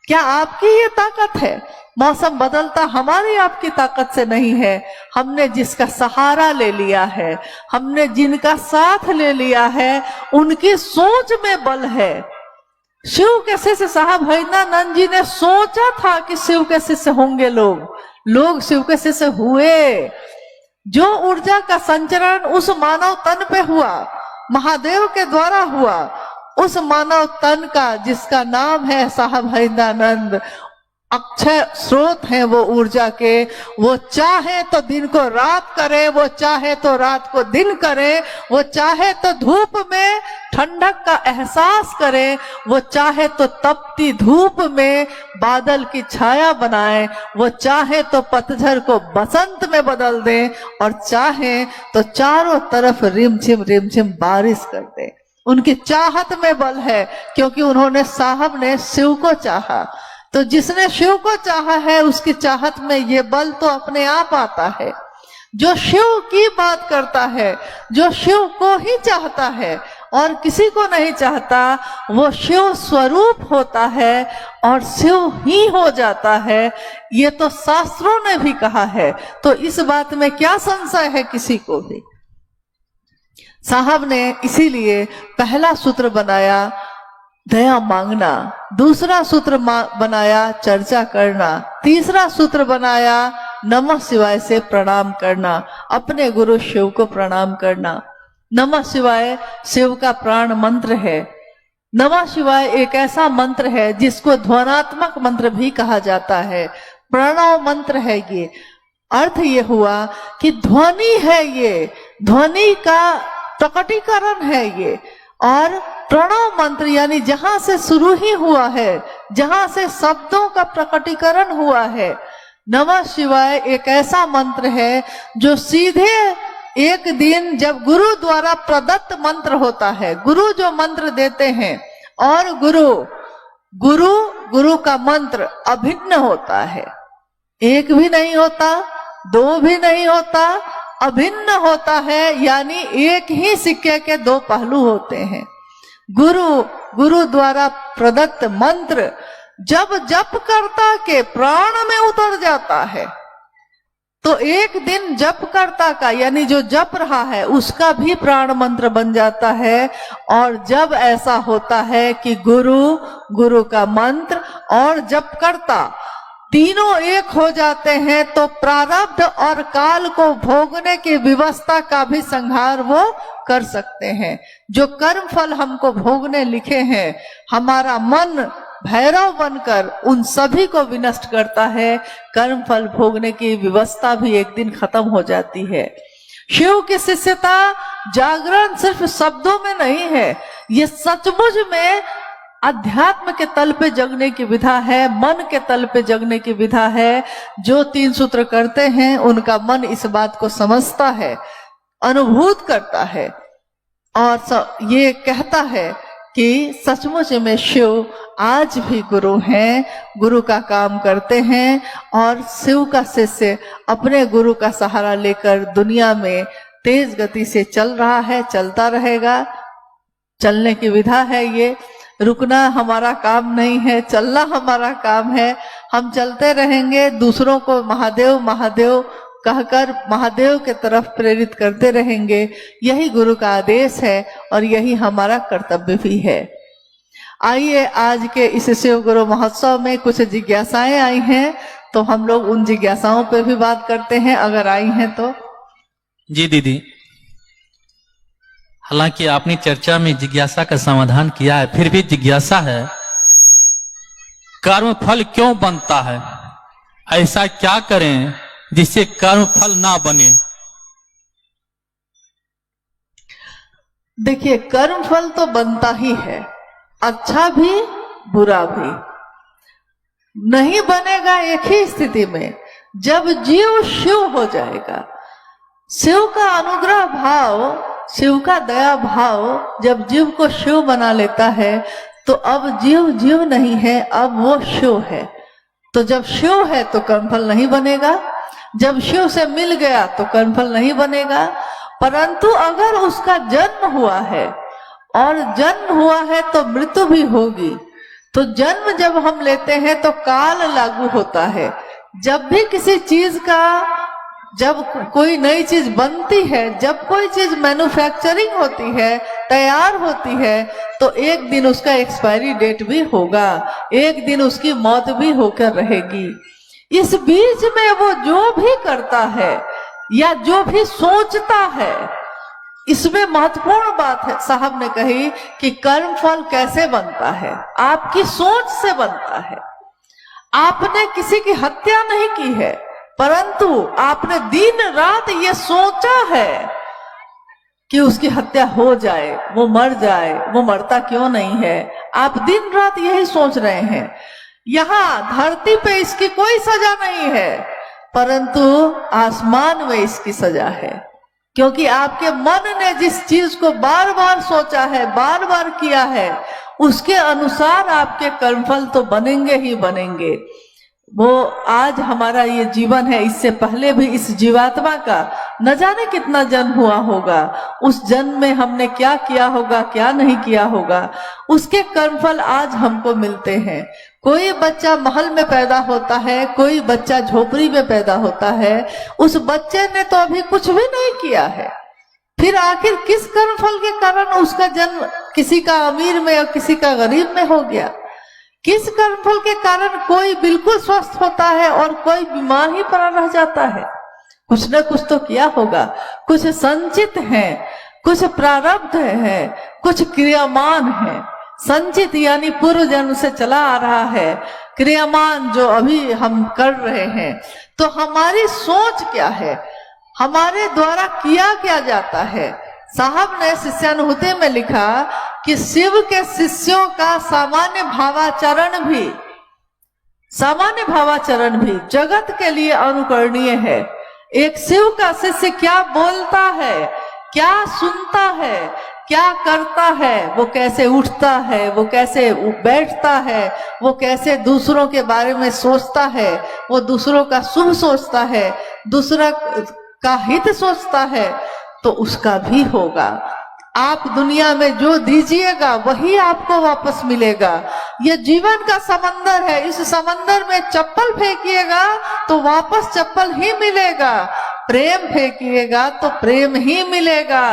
क्या आपकी ये ताकत है? मौसम बदलता हमारी आपकी ताकत से नहीं है। हमने जिसका सहारा ले लिया है, हमने जिनका साथ ले लिया है, उनकी सोच में बल है। शिव के शिष्य साहब हरिदानंद जी ने सोचा था कि शिव के शिष्य होंगे लोग शिव के शिष्य हुए। जो ऊर्जा का संचरण उस मानव तन पे हुआ, महादेव के द्वारा हुआ, उस मानव तन का जिसका नाम है साहब हरिदानंद, अक्षय स्रोत हैं वो ऊर्जा के। वो चाहे तो दिन को रात करे, वो चाहे तो रात को दिन करे, वो चाहे तो धूप में ठंडक का एहसास करे, वो चाहे तो तपती धूप में बादल की छाया बनाए, वो चाहे तो पतझड़ को बसंत में बदल दे, और चाहे तो चारों तरफ रिमझिम बारिश कर दे। उनकी चाहत में बल है, क्योंकि उन्होंने साहब ने शिव को चाहा। तो जिसने शिव को चाहा है उसकी चाहत में ये बल तो अपने आप आता है। जो शिव की बात करता है, जो शिव को ही चाहता है, और किसी को नहीं चाहता, वो शिव स्वरूप होता है और शिव ही हो जाता है। ये तो शास्त्रों ने भी कहा है, तो इस बात में क्या संशय है किसी को भी। साहब ने इसीलिए पहला सूत्र बनाया दया मांगना, दूसरा सूत्र बनाया चर्चा करना, तीसरा सूत्र बनाया नमः शिवाय से प्रणाम करना, अपने गुरु शिव को प्रणाम करना। नमः शिवाय शिव का प्राण मंत्र है। नमः शिवाय एक ऐसा मंत्र है जिसको ध्वनात्मक मंत्र भी कहा जाता है, प्रणव मंत्र है। ये अर्थ ये हुआ कि ध्वनि है, ये ध्वनि का प्रकटीकरण है ये। और प्रणव मंत्र यानी जहां से शुरू ही हुआ है, जहां से शब्दों का प्रकटीकरण हुआ है। नमः शिवाय एक ऐसा मंत्र है जो सीधे एक दिन जब गुरु द्वारा प्रदत्त मंत्र होता है, गुरु जो मंत्र देते हैं, और गुरु का मंत्र अभिन्न होता है, एक भी नहीं होता, दो भी नहीं होता, अभिन्न होता है। यानी एक ही सिक्के के दो पहलू होते हैं। गुरु द्वारा प्रदत्त मंत्र जब जपकर्ता के प्राण में उतर जाता है, तो एक दिन जपकर्ता का यानी जो जप रहा है उसका भी प्राण मंत्र बन जाता है। और जब ऐसा होता है कि गुरु का मंत्र और जपकर्ता तीनों एक हो जाते हैं, तो प्रारब्ध और काल को भोगने की व्यवस्था का भी संहार वो कर सकते हैं। जो कर्म फल हमको भोगने लिखे हैं, हमारा मन भैरव बनकर उन सभी को विनष्ट करता है। कर्म फल भोगने की व्यवस्था भी एक दिन खत्म हो जाती है। शिव की शिष्यता जागरण सिर्फ शब्दों में नहीं है, ये सचमुच में अध्यात्म के तल पे जगने की विधा है, मन के तल पे जगने की विधा है। जो तीन सूत्र करते हैं उनका मन इस बात को समझता है, अनुभूत करता है और ये कहता है कि सचमुच में शिव आज भी गुरु हैं, गुरु का काम करते हैं। और शिव का शिष्य अपने गुरु का सहारा लेकर दुनिया में तेज गति से चल रहा है, चलता रहेगा। चलने की विधा है ये, रुकना हमारा काम नहीं है, चलना हमारा काम है। हम चलते रहेंगे, दूसरों को महादेव महादेव कहकर महादेव के तरफ प्रेरित करते रहेंगे। यही गुरु का आदेश है और यही हमारा कर्तव्य भी है। आइए आज के इस शिव गुरु महोत्सव में कुछ जिज्ञासाएं आई हैं, तो हम लोग उन जिज्ञासाओं पे भी बात करते हैं, अगर आई हैं तो। जी दीदी, हालांकि आपने चर्चा में जिज्ञासा का समाधान किया है, फिर भी जिज्ञासा है, कर्म फल क्यों बनता है? ऐसा क्या करें जिससे कर्म फल ना बने? देखिए, कर्म फल तो बनता ही है, अच्छा भी बुरा भी। नहीं बनेगा एक ही स्थिति में, जब जीव शिव हो जाएगा। शिव का अनुग्रह भाव, शिव का दया भाव जब जीव को शिव बना लेता है, तो अब जीव नहीं है, अब वो शिव है। तो जब शिव है तो कर्मफल नहीं बनेगा, जब शिव से मिल गया तो कर्मफल नहीं बनेगा। परंतु अगर उसका जन्म हुआ है, और जन्म हुआ है तो मृत्यु भी होगी, तो जन्म जब हम लेते हैं तो काल लागू होता है। जब भी किसी चीज का, जब कोई नई चीज बनती है, जब कोई चीज मैन्युफैक्चरिंग होती है, तैयार होती है, तो एक दिन उसका एक्सपायरी डेट भी होगा, एक दिन उसकी मौत भी होकर रहेगी। इस बीच में वो जो भी करता है या जो भी सोचता है, इसमें महत्वपूर्ण बात है साहब ने कही कि कर्म फल कैसे बनता है, आपकी सोच से बनता है। आपने किसी की हत्या नहीं की है, परंतु आपने दिन रात ये सोचा है कि उसकी हत्या हो जाए, वो मर जाए, वो मरता क्यों नहीं है। आप दिन रात यही सोच रहे हैं। यहाँ धरती पे इसकी कोई सजा नहीं है, परंतु आसमान में इसकी सजा है, क्योंकि आपके मन ने जिस चीज को बार बार सोचा है, बार बार किया है, उसके अनुसार आपके कर्मफल तो बनेंगे ही बनेंगे। वो आज हमारा ये जीवन है, इससे पहले भी इस जीवात्मा का न जाने कितना जन्म हुआ होगा, उस जन्म में हमने क्या किया होगा, क्या नहीं किया होगा, उसके कर्मफल आज हमको मिलते हैं। कोई बच्चा महल में पैदा होता है, कोई बच्चा झोपड़ी में पैदा होता है, उस बच्चे ने तो अभी कुछ भी नहीं किया है, फिर आखिर किस कर्मफल के कारण उसका जन्म किसी का अमीर में और किसी का गरीब में हो गया? किस कर्मफल के कारण कोई बिल्कुल स्वस्थ होता है और कोई बीमार ही पड़ा रह जाता है? कुछ न कुछ तो किया होगा, कुछ संचित है, कुछ प्रारब्ध है, कुछ क्रियामान है। संचित यानी पूर्व जन्म से चला आ रहा है, क्रियामान जो अभी हम कर रहे हैं। तो हमारी सोच क्या है, हमारे द्वारा किया क्या जाता है? साहब ने शिष्यानुभूति में लिखा कि शिव के शिष्यों का सामान्य भावाचरण भी जगत के लिए अनुकरणीय है। एक शिव का शिष्य क्या बोलता है, क्या सुनता है, क्या करता है, वो कैसे उठता है, वो कैसे बैठता है, वो कैसे दूसरों के बारे में सोचता है, वो दूसरों का शुभ सोचता है, दूसरा का हित सोचता है, तो उसका भी होगा। आप दुनिया में जो दीजिएगा वही आपको वापस मिलेगा। ये जीवन का समंदर है, इस समंदर में चप्पल फेंकिएगा तो वापस चप्पल ही मिलेगा, प्रेम फेंकिएगा तो प्रेम ही मिलेगा,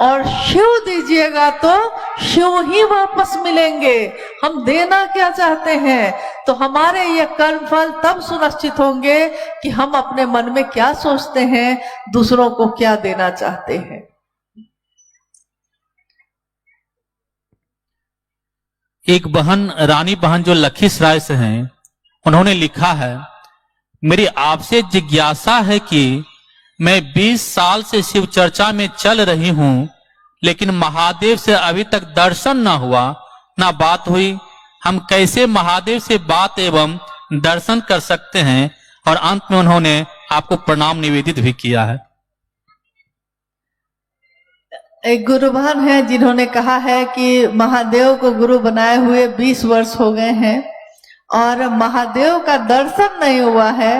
और शिव दीजिएगा तो शिव ही वापस मिलेंगे। हम देना क्या चाहते हैं, तो हमारे ये कर्मफल तब सुनिश्चित होंगे कि हम अपने मन में क्या सोचते हैं, दूसरों को क्या देना चाहते हैं। एक बहन, रानी बहन जो लखीसराय से हैं, उन्होंने लिखा है, मेरी आपसे जिज्ञासा है कि मैं 20 साल से शिव चर्चा में चल रही हूं, लेकिन महादेव से अभी तक दर्शन ना हुआ, ना बात हुई। हम कैसे महादेव से बात एवं दर्शन कर सकते हैं? और अंत में उन्होंने आपको प्रणाम निवेदित भी किया है। एक गुरुभान है जिन्होंने कहा है कि महादेव को गुरु बनाए हुए 20 वर्ष हो गए हैं और महादेव का दर्शन नहीं हुआ है।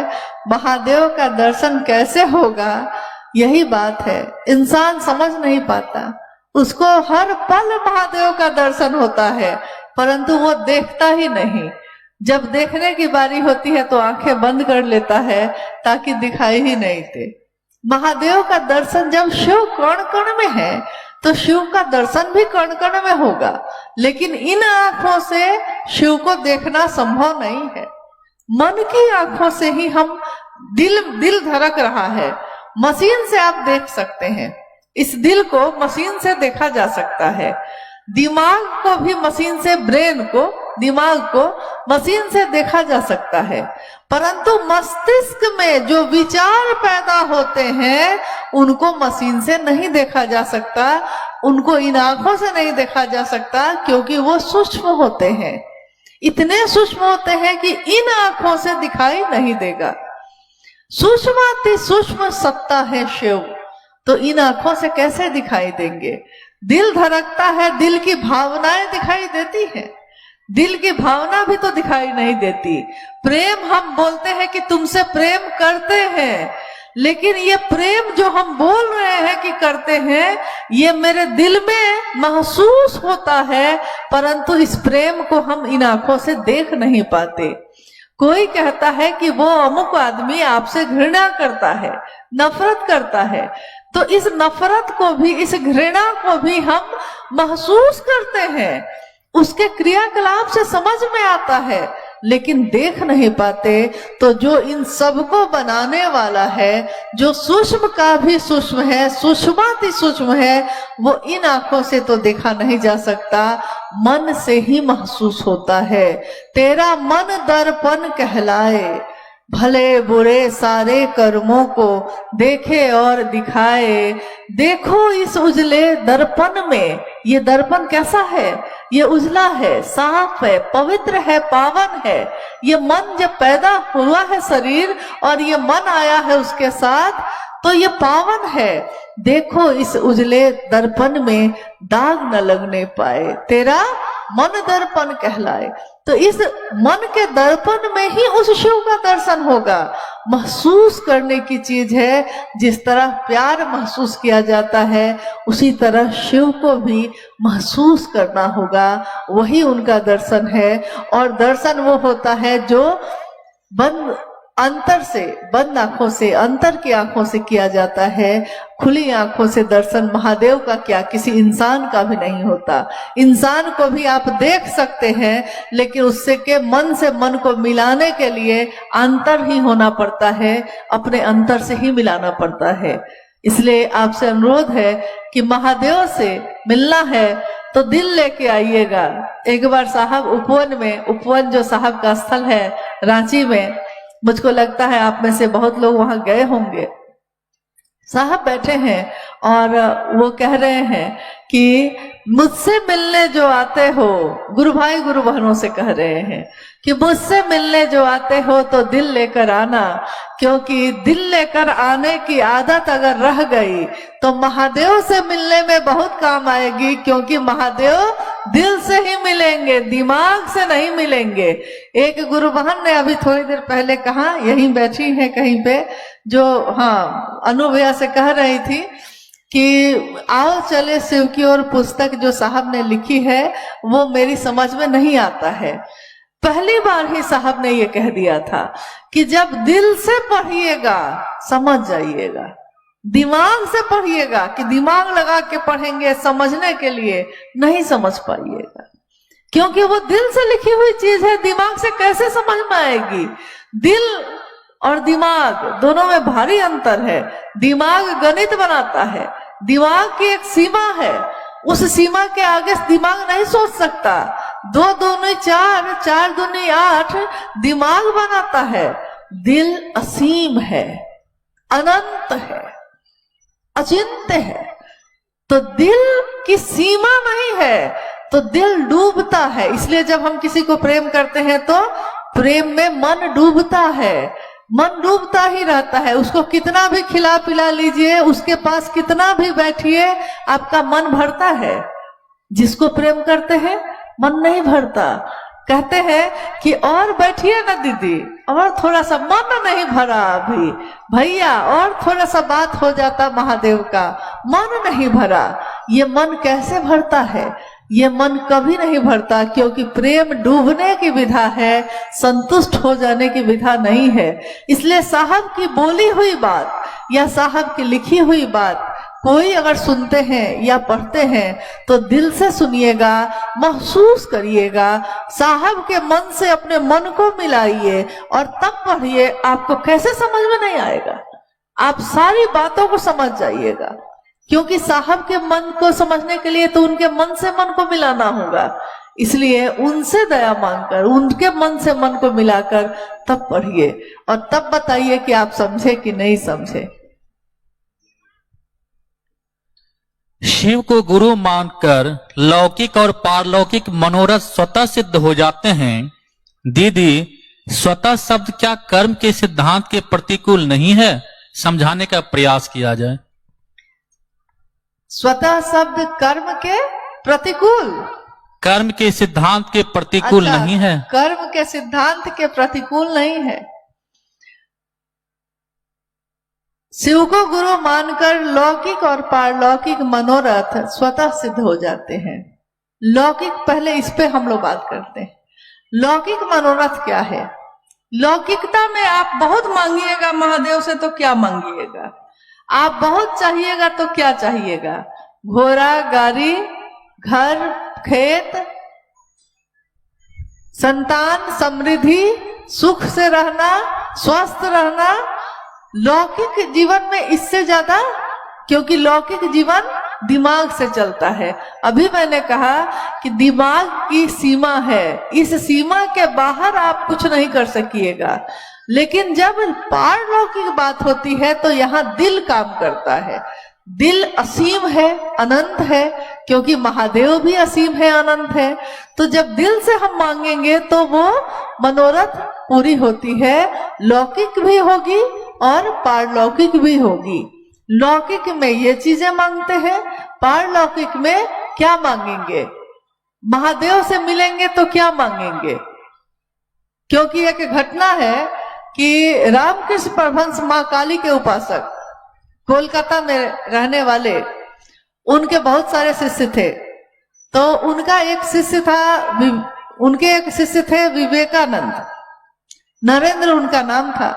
महादेव का दर्शन कैसे होगा, यही बात है, इंसान समझ नहीं पाता। उसको हर पल महादेव का दर्शन होता है, परंतु वो देखता ही नहीं। जब देखने की बारी होती है तो आंखें बंद कर लेता है ताकि दिखाई ही नहीं दे। महादेव का दर्शन जब शिव कण कण में है तो शिव का दर्शन भी कण कण में होगा, लेकिन इन आंखों से शिव को देखना संभव नहीं है। मन की आंखों से ही हम दिल धड़क रहा है, मशीन से आप देख सकते हैं, इस दिल को मशीन से देखा जा सकता है, दिमाग को भी मशीन से, ब्रेन को, दिमाग को मशीन से देखा जा सकता है, परंतु मस्तिष्क में जो विचार पैदा होते हैं उनको मशीन से नहीं देखा जा सकता, उनको इन आंखों से नहीं देखा जा सकता, क्योंकि वो सूक्ष्म होते हैं, इतने सूक्ष्म होते हैं कि इन आंखों से दिखाई नहीं देगा। सूक्ष्माति सूक्ष्म सत्ता है शिव, तो इन आंखों से कैसे दिखाई देंगे? दिल धड़कता है, दिल की भावनाएं दिखाई देती हैं, दिल की भावना भी तो दिखाई नहीं देती। प्रेम हम बोलते हैं कि तुमसे प्रेम करते हैं, लेकिन ये प्रेम जो हम बोल रहे हैं कि करते हैं, ये मेरे दिल में महसूस होता है, परंतु इस प्रेम को हम इन आंखों से देख नहीं पाते। कोई कहता है कि वो अमुक आदमी आपसे घृणा करता है, नफरत करता है, तो इस नफरत को भी, इस घृणा को भी हम महसूस करते हैं, उसके क्रियाकलाप से समझ में आता है, लेकिन देख नहीं पाते। तो जो इन सबको बनाने वाला है, जो सूक्ष्म का भी सूक्ष्म है, सूक्ष्माति सूक्ष्म है, वो इन आंखों से तो देखा नहीं जा सकता, मन से ही महसूस होता है। तेरा मन दर्पण कहलाए, भले बुरे सारे कर्मों को देखे और दिखाए। देखो इस उजले दर्पण में, ये दर्पण कैसा है? ये उजला है, साफ है, पवित्र है, पावन है। ये मन जब पैदा हुआ है शरीर और ये मन आया है उसके साथ, तो ये पावन है। देखो इस उजले दर्पण में दाग न लगने पाए, तेरा मन दर्पण कहलाए। तो इस मन के दर्पण में ही उस शिव का दर्शन होगा। महसूस करने की चीज है। जिस तरह प्यार महसूस किया जाता है उसी तरह शिव को भी महसूस करना होगा, वही उनका दर्शन है। और दर्शन वो होता है जो बंद अंतर से, बंद आंखों से, अंतर की आंखों से किया जाता है। खुली आंखों से दर्शन महादेव का क्या, किसी इंसान का भी नहीं होता। इंसान को भी आप देख सकते हैं, लेकिन उससे के मन से मन को मिलाने के लिए अंतर ही होना पड़ता है, अपने अंतर से ही मिलाना पड़ता है। इसलिए आपसे अनुरोध है कि महादेव से मिलना है तो दिल लेके आइएगा। एक बार साहब उपवन में, उपवन जो साहब का स्थल है रांची में, मुझको लगता है आप में से बहुत लोग वहां गए होंगे। साहब बैठे हैं और वो कह रहे हैं कि मुझसे मिलने जो आते हो, गुरु भाई गुरु बहनों से कह रहे हैं कि मुझसे मिलने जो आते हो तो दिल लेकर आना, क्योंकि दिल लेकर आने की आदत अगर रह गई तो महादेव से मिलने में बहुत काम आएगी। क्योंकि महादेव दिल से ही मिलेंगे, दिमाग से नहीं मिलेंगे। एक गुरु बहन ने अभी थोड़ी देर पहले कहा, यहीं बैठी है कहीं पे, जो अनुभया से कह रही थी कि आओ चले शिव की ओर पुस्तक जो साहब ने लिखी है वो मेरी समझ में नहीं आता है। पहली बार ही साहब ने ये कह दिया था कि जब दिल से पढ़िएगा समझ जाइएगा, दिमाग से पढ़िएगा कि दिमाग लगा के पढ़ेंगे समझने के लिए नहीं समझ पाइएगा, क्योंकि वो दिल से लिखी हुई चीज है। दिमाग से कैसे समझ में आएगी? दिल और दिमाग दोनों में भारी अंतर है। दिमाग गणित बनाता है, दिमाग की एक सीमा है, उस सीमा के आगे दिमाग नहीं सोच सकता। 2 दूनी 4, 4 दूनी 8 दिमाग बनाता है। दिल असीम है, अनंत है, अचिंत्य है। तो दिल की सीमा नहीं है तो दिल डूबता है। इसलिए जब हम किसी को प्रेम करते हैं तो प्रेम में मन डूबता है, मन डूबता ही रहता है। उसको कितना भी खिला पिला लीजिए, उसके पास कितना भी बैठिए, आपका मन भरता है। जिसको प्रेम करते हैं मन नहीं भरता। कहते हैं कि और बैठिए ना दीदी, और थोड़ा सा, मन नहीं भरा अभी भैया, और थोड़ा सा बात हो जाता महादेव का, मन नहीं भरा। ये मन कैसे भरता है? ये मन कभी नहीं भरता, क्योंकि प्रेम डूबने की विधा है, संतुष्ट हो जाने की विधा नहीं है। इसलिए साहब की बोली हुई बात या साहब की लिखी हुई बात कोई अगर सुनते हैं या पढ़ते हैं तो दिल से सुनिएगा, महसूस करिएगा, साहब के मन से अपने मन को मिलाइए और तब पढ़िए। आपको कैसे समझ में नहीं आएगा? आप सारी बातों को समझ जाइएगा, क्योंकि साहब के मन को समझने के लिए तो उनके मन से मन को मिलाना होगा। इसलिए उनसे दया मांगकर, उनके मन से मन को मिलाकर तब पढ़िए और तब बताइए कि आप समझे कि नहीं समझे। शिव को गुरु मानकर लौकिक और पारलौकिक मनोरथ स्वतः सिद्ध हो जाते हैं। दीदी, स्वतः शब्द क्या कर्म के सिद्धांत के प्रतिकूल नहीं है? समझाने का प्रयास किया जाए। स्वतः शब्द कर्म के प्रतिकूल, कर्म के सिद्धांत के प्रतिकूल नहीं है। कर्म के सिद्धांत के प्रतिकूल नहीं है। शिव को गुरु मानकर लौकिक और पारलौकिक मनोरथ स्वतः सिद्ध हो जाते हैं। लौकिक, पहले इस पे हम लोग बात करते हैं। लौकिक मनोरथ क्या है? लौकिकता में आप बहुत मांगिएगा महादेव से तो क्या मांगिएगा? आप बहुत चाहिएगा तो क्या चाहिएगा? घोड़ा, गाड़ी, घर, खेत, संतान, समृद्धि, सुख से रहना, स्वस्थ रहना। लौकिक जीवन में इससे ज्यादा, क्योंकि लौकिक जीवन दिमाग से चलता है। अभी मैंने कहा कि दिमाग की सीमा है, इस सीमा के बाहर आप कुछ नहीं कर सकिएगा। लेकिन जब पारलौकिक बात होती है तो यहाँ दिल काम करता है। दिल असीम है, अनंत है, क्योंकि महादेव भी असीम है, अनंत है। तो जब दिल से हम मांगेंगे तो वो मनोरथ पूरी होती है। लौकिक भी होगी और पारलौकिक भी होगी। लौकिक में ये चीजें मांगते हैं, पारलौकिक में क्या मांगेंगे? महादेव से मिलेंगे तो क्या मांगेंगे? क्योंकि एक घटना है कि रामकृष्ण परमहंस मां काली के उपासक, कोलकाता में रहने वाले, उनके बहुत सारे शिष्य थे। तो उनका एक शिष्य था, उनके एक शिष्य थे विवेकानंद, नरेंद्र उनका नाम था।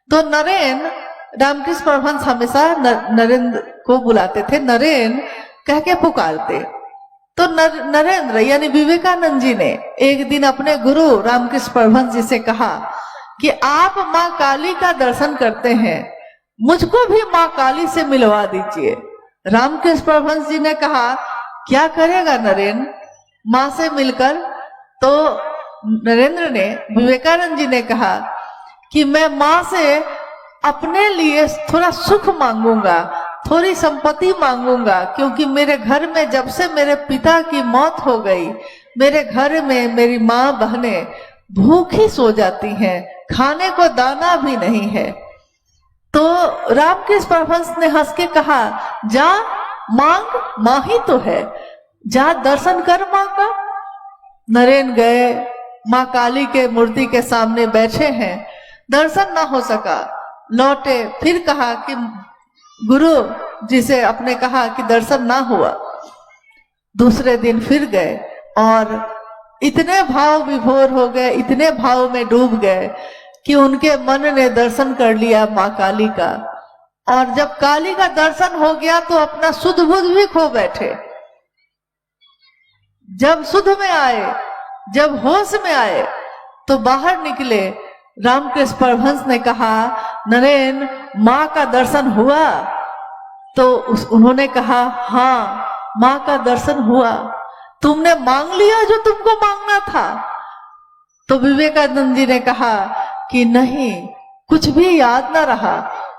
तो नरेंद्र, रामकृष्ण परमहंस हमेशा नरेंद्र को बुलाते थे, नरेंद्र कह के पुकारते। तो नरेंद्र यानी विवेकानंद जी ने एक दिन अपने गुरु रामकृष्ण परमहंस जी से कहा कि आप मां काली का दर्शन करते हैं, मुझको भी मां काली से मिलवा दीजिए। रामकृष्ण परमहंस जी ने कहा, क्या करेगा नरेंद्र मां से मिलकर? तो नरेंद्र ने, विवेकानंद जी ने कहा कि मैं मां से अपने लिए थोड़ा सुख मांगूंगा, थोड़ी संपत्ति मांगूंगा, क्योंकि मेरे घर में जब से मेरे पिता की मौत हो गई, मेरे घर में मेरी माँ बहनें भूखी सो जाती हैं, खाने को दाना भी नहीं है। तो रामकृष्ण परमहंस ने हंस के कहा, जा मांग, मां ही तो है, जा दर्शन कर मां का। नरेंद्र गए, मां काली के मूर्ति के सामने बैठे हैं, दर्शन ना हो सका, लौटे। फिर कहा कि गुरु जी से अपने कहा कि दर्शन ना हुआ। दूसरे दिन फिर गए और इतने भाव विभोर हो गए, इतने भाव में डूब गए कि उनके मन ने दर्शन कर लिया मां काली का। और जब काली का दर्शन हो गया तो अपना सुध बुध भी खो बैठे। जब सुध में आए, जब होश में आए, तो बाहर निकले। रामकृष्ण परमहंस ने कहा, नरेंद्र मां का दर्शन हुआ? तो उन्होंने कहा, हाँ मां का दर्शन हुआ। तुमने मांग लिया जो तुमको मांगना था? तो विवेकानंद जी ने कहा कि नहीं, कुछ भी याद ना रहा।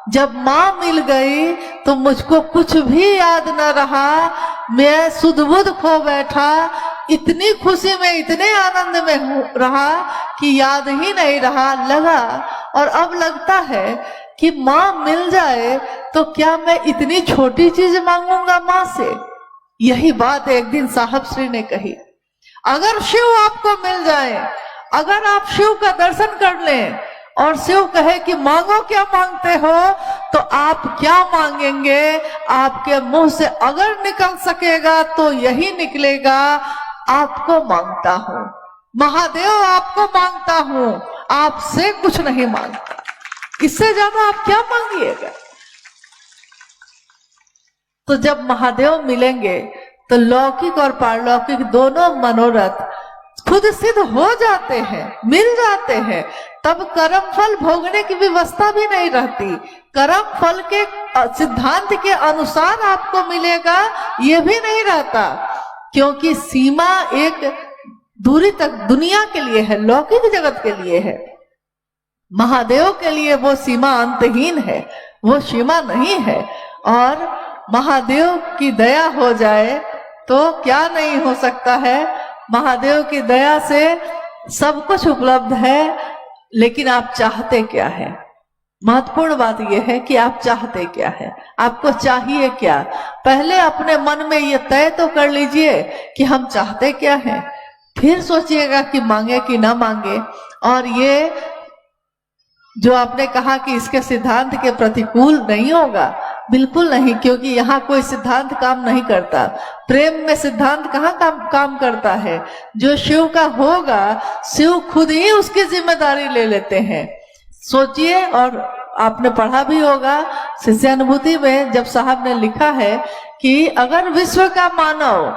जब मां मिल गई तो मुझको कुछ भी याद ना रहा, मैं सुध बुध खो बैठा, इतनी खुशी में, इतने आनंद में रहा कि याद ही नहीं रहा लगा। और अब लगता है कि मां मिल जाए तो क्या मैं इतनी छोटी चीज मांगूंगा मां से? यही बात एक दिन साहब श्री ने कही। अगर शिव आपको मिल जाए, अगर आप शिव का दर्शन कर लें और शिव कहे कि मांगो क्या मांगते हो, तो आप क्या मांगेंगे? आपके मुंह से अगर निकल सकेगा तो यही निकलेगा, आपको मांगता हूं, महादेव आपको मांगता हूं, आपसे कुछ नहीं मांगता। इससे ज्यादा आप क्या मांगिएगा? तो जब महादेव मिलेंगे तो लौकिक और पारलौकिक दोनों मनोरथ खुद सिद्ध हो जाते हैं, मिल जाते हैं। तब कर्म फल भोगने की व्यवस्था भी नहीं रहती। कर्म फल के सिद्धांत के अनुसार आपको मिलेगा ये भी नहीं रहता, क्योंकि सीमा एक दूरी तक दुनिया के लिए है, लौकिक जगत के लिए है। महादेव के लिए वो सीमा अंतहीन है, वो सीमा नहीं है। और महादेव की दया हो जाए तो क्या नहीं हो सकता है। महादेव की दया से सब कुछ उपलब्ध है, लेकिन आप चाहते क्या है? महत्वपूर्ण बात यह है कि आप चाहते क्या है, आपको चाहिए क्या। पहले अपने मन में ये तय तो कर लीजिए कि हम चाहते क्या है, फिर सोचिएगा कि मांगे कि ना मांगे। और ये जो आपने कहा कि इसके सिद्धांत के प्रतिकूल नहीं होगा, बिल्कुल नहीं, क्योंकि यहाँ कोई सिद्धांत काम नहीं करता। प्रेम में सिद्धांत कहाँ काम करता है? जो शिव का होगा, शिव खुद ही उसकी जिम्मेदारी ले लेते हैं। सोचिए, और आपने पढ़ा भी होगा शिष्यानुभूति में, जब साहब ने लिखा है कि अगर विश्व का मानव,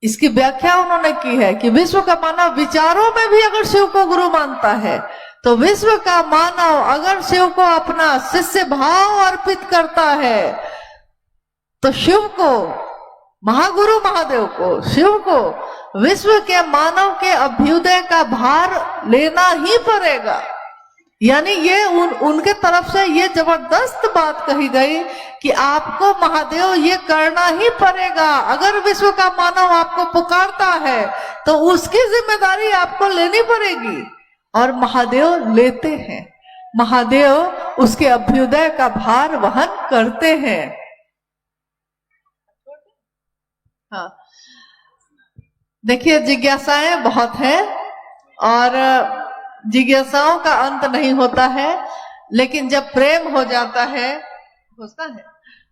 इसकी व्याख्या उन्होंने की है कि विश्व का मानव विचारों में भी अगर शिव को गुरु मानता है, तो विश्व का मानव अगर शिव को अपना शिष्य भाव अर्पित करता है, तो शिव को, महागुरु महादेव को, शिव को विश्व के मानव के अभ्युदय का भार लेना ही पड़ेगा। यानी ये उनके तरफ से ये जबरदस्त बात कही गई कि आपको महादेव ये करना ही पड़ेगा। अगर विश्व का मानव आपको पुकारता है तो उसकी जिम्मेदारी आपको लेनी पड़ेगी। और महादेव लेते हैं, महादेव उसके अभ्युदय का भार वहन करते हैं। हाँ, देखिए, जिज्ञासाएं बहुत हैं और जिज्ञासाओं का अंत नहीं होता है, लेकिन जब प्रेम हो जाता है, होता है,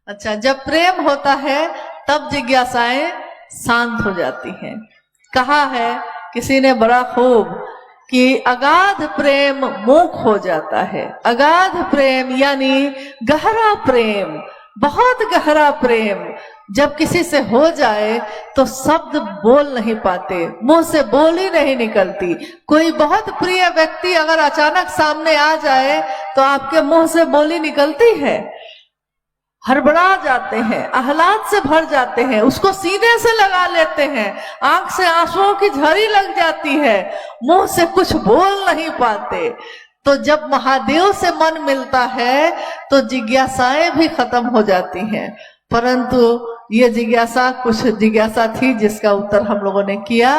अच्छा, जब प्रेम होता है तब जिज्ञासाएं शांत हो जाती हैं। कहा है किसी ने बड़ा खूब कि अगाध प्रेम मूक हो जाता है। अगाध प्रेम यानी गहरा प्रेम, बहुत गहरा प्रेम जब किसी से हो जाए तो शब्द बोल नहीं पाते, मुंह से बोल ही नहीं निकलती। कोई बहुत प्रिय व्यक्ति अगर अचानक सामने आ जाए तो आपके मुंह से बोली निकलती है, हड़बड़ा जाते हैं, आह्लाद से भर जाते हैं, उसको सीने से लगा लेते हैं, आंख से आंसुओं की झड़ी लग जाती है, मुंह से कुछ बोल नहीं पाते। तो जब महादेव से मन मिलता है तो जिज्ञासाएं भी खत्म हो जाती हैं। परंतु ये जिज्ञासा कुछ जिज्ञासा थी जिसका उत्तर हम लोगों ने किया।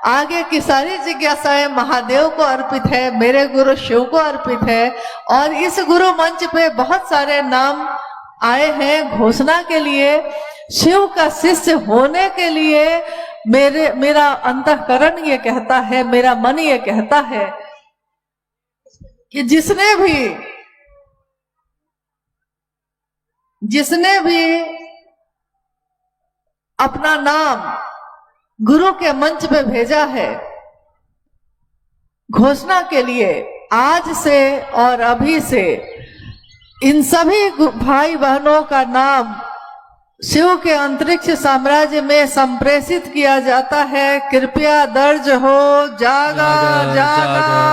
आगे की सारी जिज्ञासाएं महादेव को अर्पित है, मेरे गुरु शिव को अर्पित है। और इस गुरु मंच पे बहुत सारे नाम आए हैं घोषणा के लिए, शिव का शिष्य होने के लिए। मेरा अंतःकरण ये कहता है, मेरा मन ये कहता है कि जिसने भी अपना नाम गुरु के मंच पे भेजा है घोषणा के लिए, आज से और अभी से इन सभी भाई बहनों का नाम शिव के अंतरिक्ष साम्राज्य में संप्रेषित किया जाता है। कृपया दर्ज हो, जागा जागा